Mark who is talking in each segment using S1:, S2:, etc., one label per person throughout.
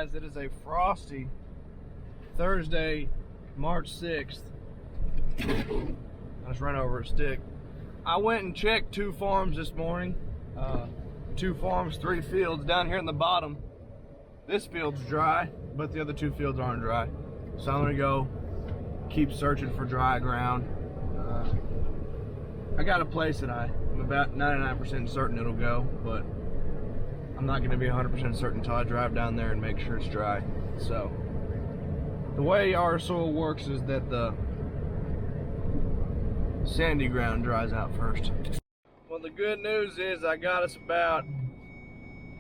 S1: guys, it is a frosty Thursday, March 6th. I just ran over a stick. I went and checked 2 farms this morning. 2 farms, 3 fields. Down here in the bottom, this field's dry, but the other 2 fields aren't dry. So I'm gonna go keep searching for dry ground. I got a place that I'm about 99% certain it'll go, but I'm not going to be 100% certain until I drive down there and make sure it's dry. So the way our soil works is that the sandy ground dries out first. Well, the good news is I got us about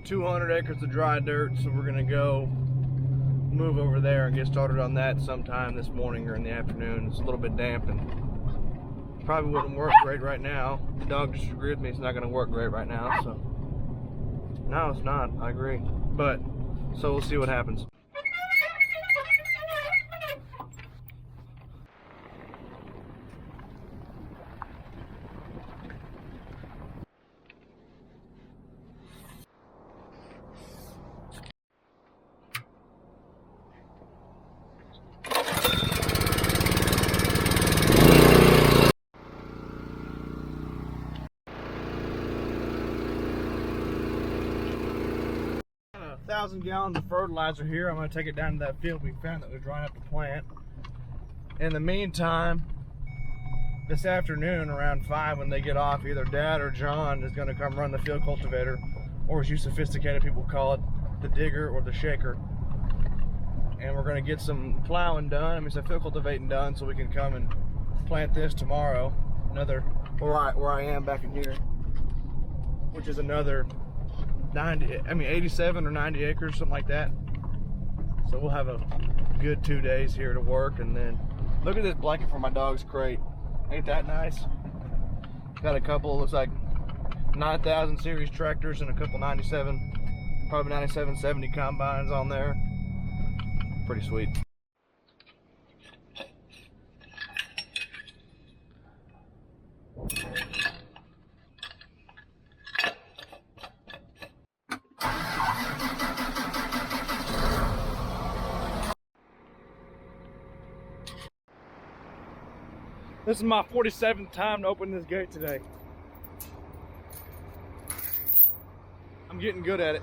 S1: 200 acres of dry dirt, so we're going to go move over there and get started on that sometime this morning or in the afternoon. It's a little bit damp and probably wouldn't work great right now. The dog disagreed with me, it's not going to work great right now, so. No, it's not, I agree. But, so we'll see what happens. A 1,000 gallons of fertilizer here. I'm going to take it down to that field we found that was drying up to plant. In the meantime, this afternoon around 5 when they get off, either Dad or John is going to come run the field cultivator, or as you sophisticated people call it, the digger or the shaker. And we're going to get some plowing done, I mean some field cultivating done, so we can come and plant this tomorrow. Another, where I am back in here, which is another 87 or 90 acres, something like that. So we'll have a good 2 days here to work. And then look at this blanket for my dog's crate. Ain't that nice? Got a couple, looks like 9,000 series tractors and a couple 97, probably 9770 combines on there. Pretty sweet. This is my 47th time to open this gate today. I'm getting good at it.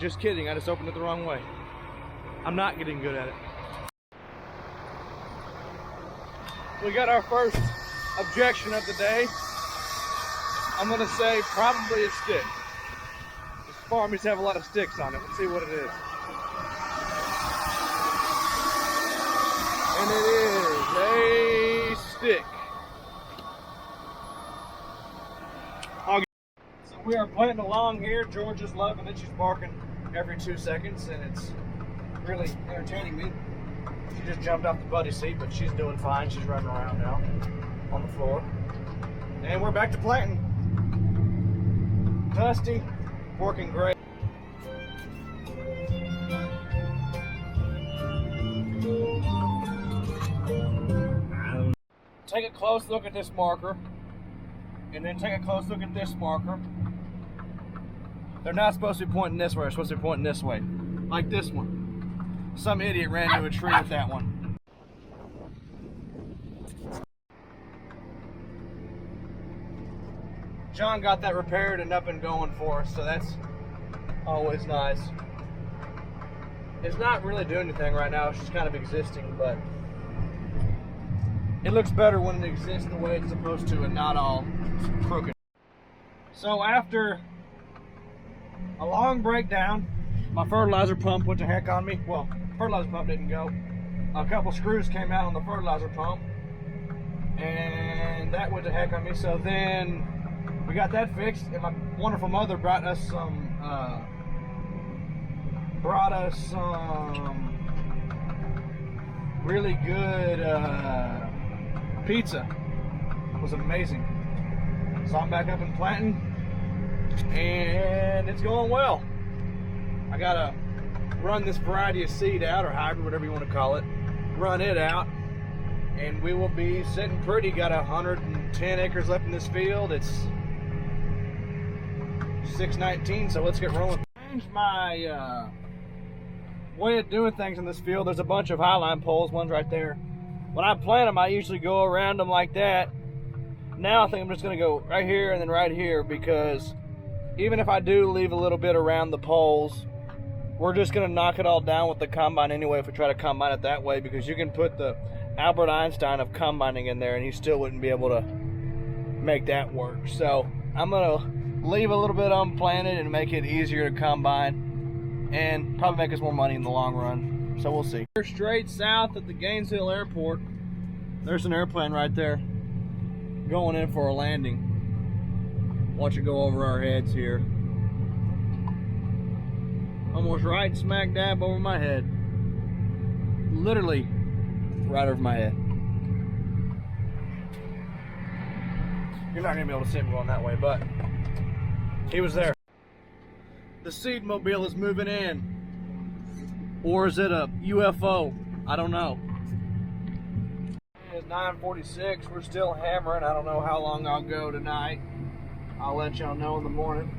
S1: Just kidding, I just opened it the wrong way. I'm not getting good at it. We got our first objection of the day. I'm gonna say probably a stick. This farm used to have a lot of sticks on it. Let's see what it is. And it is a stick. So we are planting along here. George is loving it. She's barking every 2 seconds, and it's really entertaining me. She just jumped off the buddy seat, but she's doing fine. She's running around now on the floor. And we're back to planting. Dusty, working great. Take a close look at this marker, and then take a close look at this marker. They're not supposed to be pointing this way, they're supposed to be pointing this way. Like this one. Some idiot ran into a tree with that one. John got that repaired and up and going for us, so that's always nice. It's not really doing anything right now, it's just kind of existing, but it looks better when it exists the way it's supposed to and not all crooked. So after a long breakdown, my fertilizer pump went to heck on me. Well, fertilizer pump didn't go. A couple screws came out on the fertilizer pump, and that went to heck on me. So then we got that fixed, and my wonderful mother brought us some really good pizza. It was amazing. So I'm back up and planting, and it's going well. I gotta run this variety of seed out, or hybrid, whatever you want to call it, run it out, and we will be sitting pretty. Got 110 acres left in this field. It's 6:19, so let's get rolling. Changed my way of doing things in this field, there's a bunch of highline poles, one's right there. When I plant them, I usually go around them like that. Now I think I'm just gonna go right here and then right here, because even if I do leave a little bit around the poles, we're just gonna knock it all down with the combine anyway if we try to combine it that way, because you can put the Albert Einstein of combining in there and you still wouldn't be able to make that work. So I'm gonna leave a little bit unplanted and make it easier to combine and probably make us more money in the long run. So we'll see. We're straight south at the Gainesville Airport. There's an airplane right there going in for a landing. Watch it go over our heads here. Almost right smack dab over my head. Literally right over my head. You're not gonna be able to see him going that way, but he was there. The seed mobile is moving in. Or is it a UFO? I don't know. It's 9:46. We're still hammering. I don't know how long I'll go tonight. I'll let y'all know in the morning.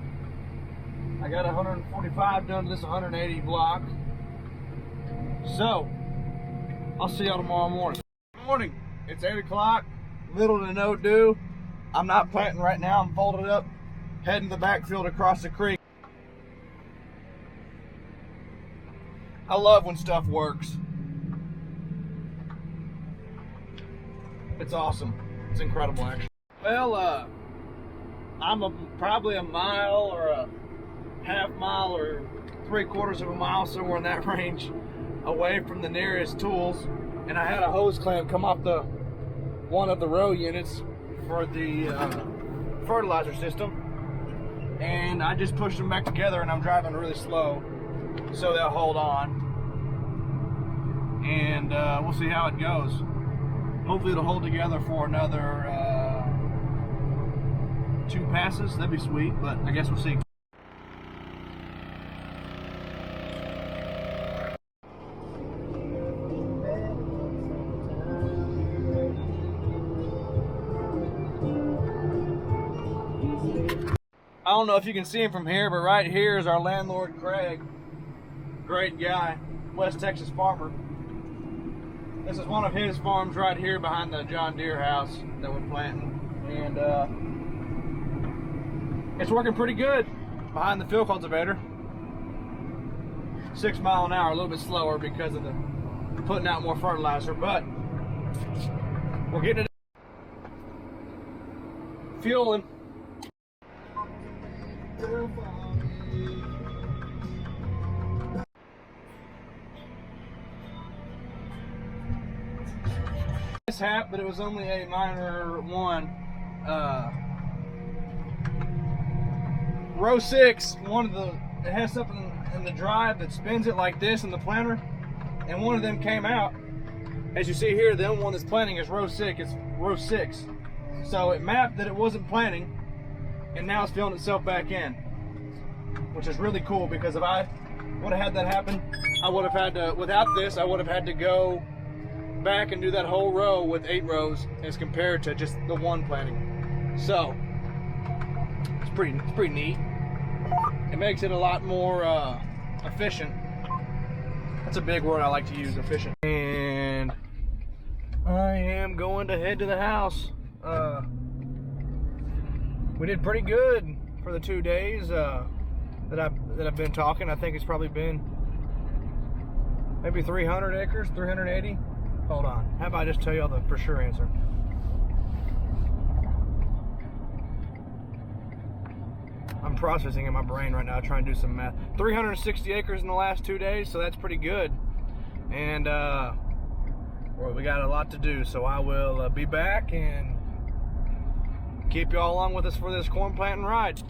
S1: I got 145 done to this 180 block. So, I'll see y'all tomorrow morning. Good morning. It's 8 o'clock. Little to no do. I'm not planting right now. I'm folded up, heading to the backfield across the creek. I love when stuff works. It's awesome. It's incredible, actually. Well, I'm probably a mile or a half mile or 3/4 of a mile, somewhere in that range, away from the nearest tools, and I had a hose clamp come off the one of the row units for the fertilizer system, and I just pushed them back together, and I'm driving really slow so they'll hold on, and we'll see how it goes. Hopefully it'll hold together for another 2 passes. That'd be sweet, but I guess we'll see. I don't know if you can see him from here, but right here is our landlord, Craig. Great guy, West Texas farmer. This is one of his farms right here behind the John Deere house that we're planting. And it's working pretty good behind the field cultivator. 6 miles an hour, a little bit slower because of the putting out more fertilizer, but we're getting it. Fueling. Mishap, but it was only a minor one. Row 6, it has something in the drive that spins it like this in the planter, and one of them came out. As you see here, the only one that's planting is row 6. It's row 6. So it mapped that it wasn't planting, and now it's filling itself back in, which is really cool, because if I would have had that happen, I would have had to, without this, I would have had to go back and do that whole row with 8 rows as compared to just the one planting. So it's pretty neat. It makes it a lot more efficient. That's a big word I like to use, efficient. And I am going to head to the house. We did pretty good for the 2 days that I've been talking. I think it's probably been maybe 300 acres, 380. Hold on. How about I just tell y'all the for sure answer? I'm processing in my brain right now, trying to do some math. 360 acres in the last 2 days, so that's pretty good. And well, we got a lot to do, so I will be back and keep y'all along with us for this corn planting ride.